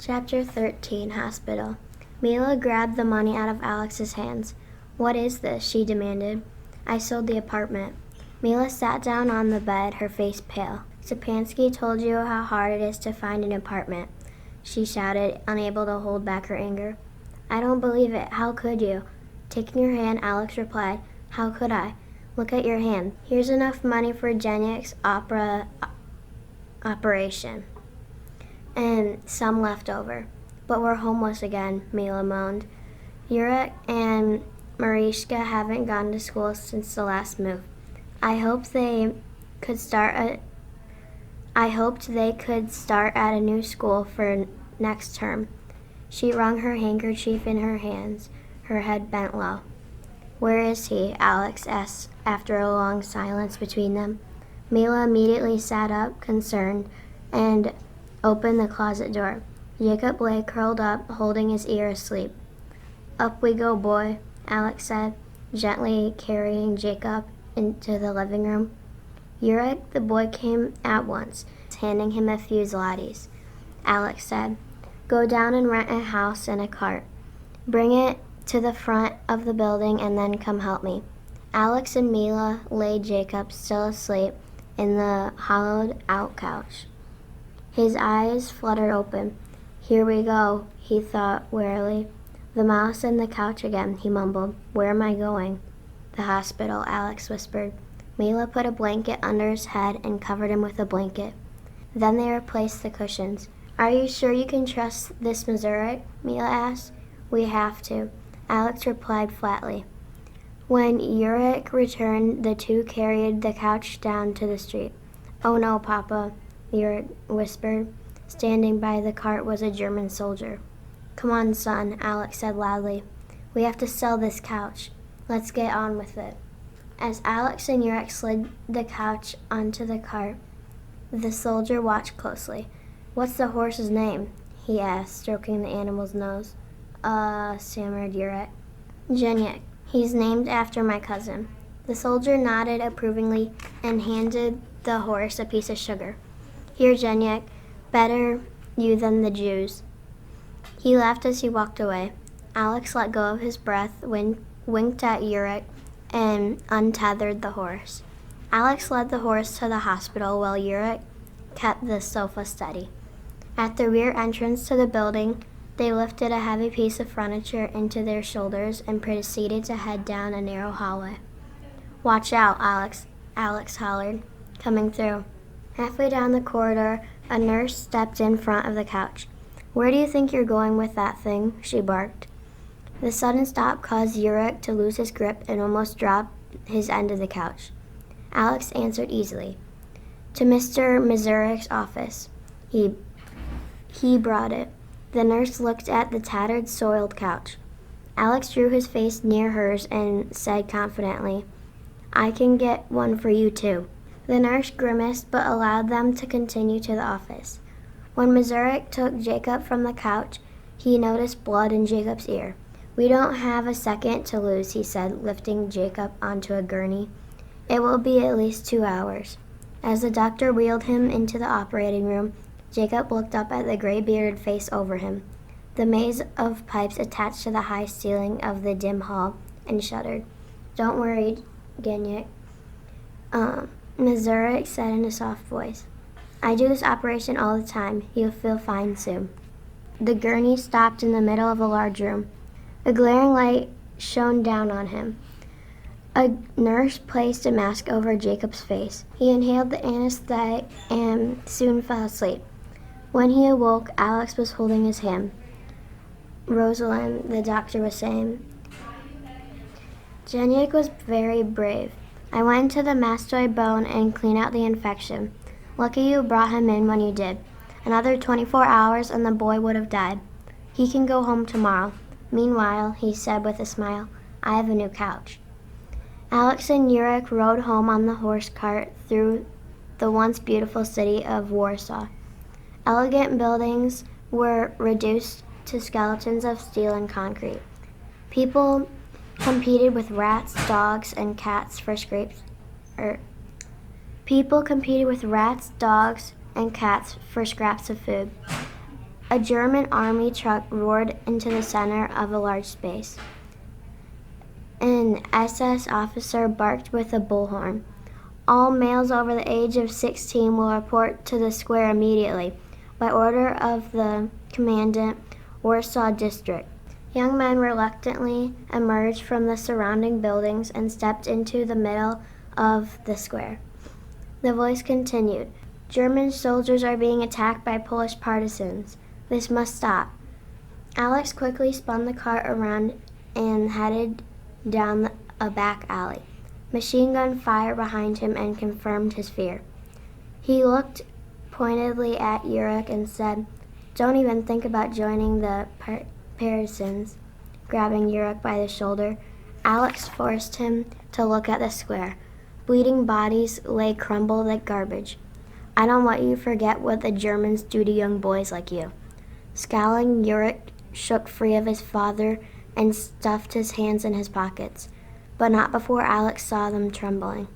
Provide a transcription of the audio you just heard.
Chapter 13, Hospital. Mila grabbed the money out of Alex's hands. "What is this?" she demanded. "I sold the apartment." Mila sat down on the bed, her face pale. "Stepansky told you how hard it is to find an apartment," she shouted, unable to hold back her anger. "I don't believe it. How could you?" Taking her hand, Alex replied, "How could I? Look at your hand. Here's enough money for Jeniak's operation. And some left over. But we're homeless again," Mila moaned. "Yurek and Marishka haven't gone to school since the last move. I hoped they could start at a new school for next term." She wrung her handkerchief in her hands, her head bent low. "Where is he?" Alex asked after a long silence between them. Mila immediately sat up, concerned, and opened the closet door. Jacob lay curled up, holding his ear asleep. "Up we go, boy," Alex said, gently carrying Jacob into the living room. Yurek, the boy, came at once, handing him a few zlotys. Alex said, "Go down and rent a house and a cart. Bring it to the front of the building and then come help me." Alex and Mila laid Jacob, still asleep, in the hollowed-out couch. His eyes fluttered open. "Here we go," he thought wearily. "The mouse and the couch again," he mumbled. "Where am I going?" "The hospital," Alex whispered. Mila put a blanket under his head and covered him with a blanket. Then they replaced the cushions. "Are you sure you can trust this Mazurek?" Mila asked. "We have to," Alex replied flatly. When Yurek returned, the two carried the couch down to the street. "Oh no, Papa," Yurek whispered. Standing by the cart was a German soldier. "Come on, son," Alex said loudly. "We have to sell this couch. Let's get on with it." As Alex and Yurek slid the couch onto the cart, the soldier watched closely. "What's the horse's name?" he asked, stroking the animal's nose. Stammered Yurek. "Jeniak. He's named after my cousin." The soldier nodded approvingly and handed the horse a piece of sugar. "Here, Jeniak. Better you than the Jews." He laughed as he walked away. Alex let go of his breath, winked at Yurek, and untethered the horse. Alex led the horse to the hospital while Yurek kept the sofa steady. At the rear entrance to the building, they lifted a heavy piece of furniture into their shoulders and proceeded to head down a narrow hallway. "Watch out, Alex," Alex hollered, coming through. Halfway down the corridor, a nurse stepped in front of the couch. "Where do you think you're going with that thing?" she barked. The sudden stop caused Yurek to lose his grip and almost drop his end of the couch. Alex answered easily. "To Mr. Mazurek's office. He brought it." The nurse looked at the tattered, soiled couch. Alex drew his face near hers and said confidently, "I can get one for you too." The nurse grimaced but allowed them to continue to the office. When Mazurek took Jacob from the couch, he noticed blood in Jacob's ear. "We don't have a second to lose," he said, lifting Jacob onto a gurney. "It will be at least 2 hours." As the doctor wheeled him into the operating room, Jacob looked up at the gray-bearded face over him, the maze of pipes attached to the high ceiling of the dim hall, and shuddered. "Don't worry, Jeniak," Mazurek said in a soft voice. "I do this operation all the time. You'll feel fine soon." The gurney stopped in the middle of a large room. A glaring light shone down on him. A nurse placed a mask over Jacob's face. He inhaled the anesthetic and soon fell asleep. When he awoke, Alex was holding his hand. "Rosalind," the doctor was saying, "Jeniak was very brave. I went into the mastoid bone and cleaned out the infection. Lucky you brought him in when you did. Another 24 hours and the boy would have died. He can go home tomorrow. Meanwhile," he said with a smile, "I have a new couch." Alex and Yurek rode home on the horse cart through the once beautiful city of Warsaw. Elegant buildings were reduced to skeletons of steel and concrete. People competed with rats, dogs, and cats for scraps of food. A German army truck roared into the center of a large space. An SS officer barked with a bullhorn. All males over the age of 16 will report to the square immediately, by order of the Commandant, Warsaw District. Young men reluctantly emerged from the surrounding buildings and stepped into the middle of the square. The voice continued. German soldiers are being attacked by Polish partisans. This must stop. Alex quickly spun the cart around and headed down a back alley. Machine gun fire behind him and confirmed his fear. He looked pointedly at Yurik and said, "Don't even think about joining the partisans." Grabbing Yurik by the shoulder, Alex forced him to look at the square. Bleeding bodies lay crumbled like garbage. "I don't want you to forget what the Germans do to young boys like you." Scowling, Yurik shook free of his father and stuffed his hands in his pockets, but not before Alex saw them trembling.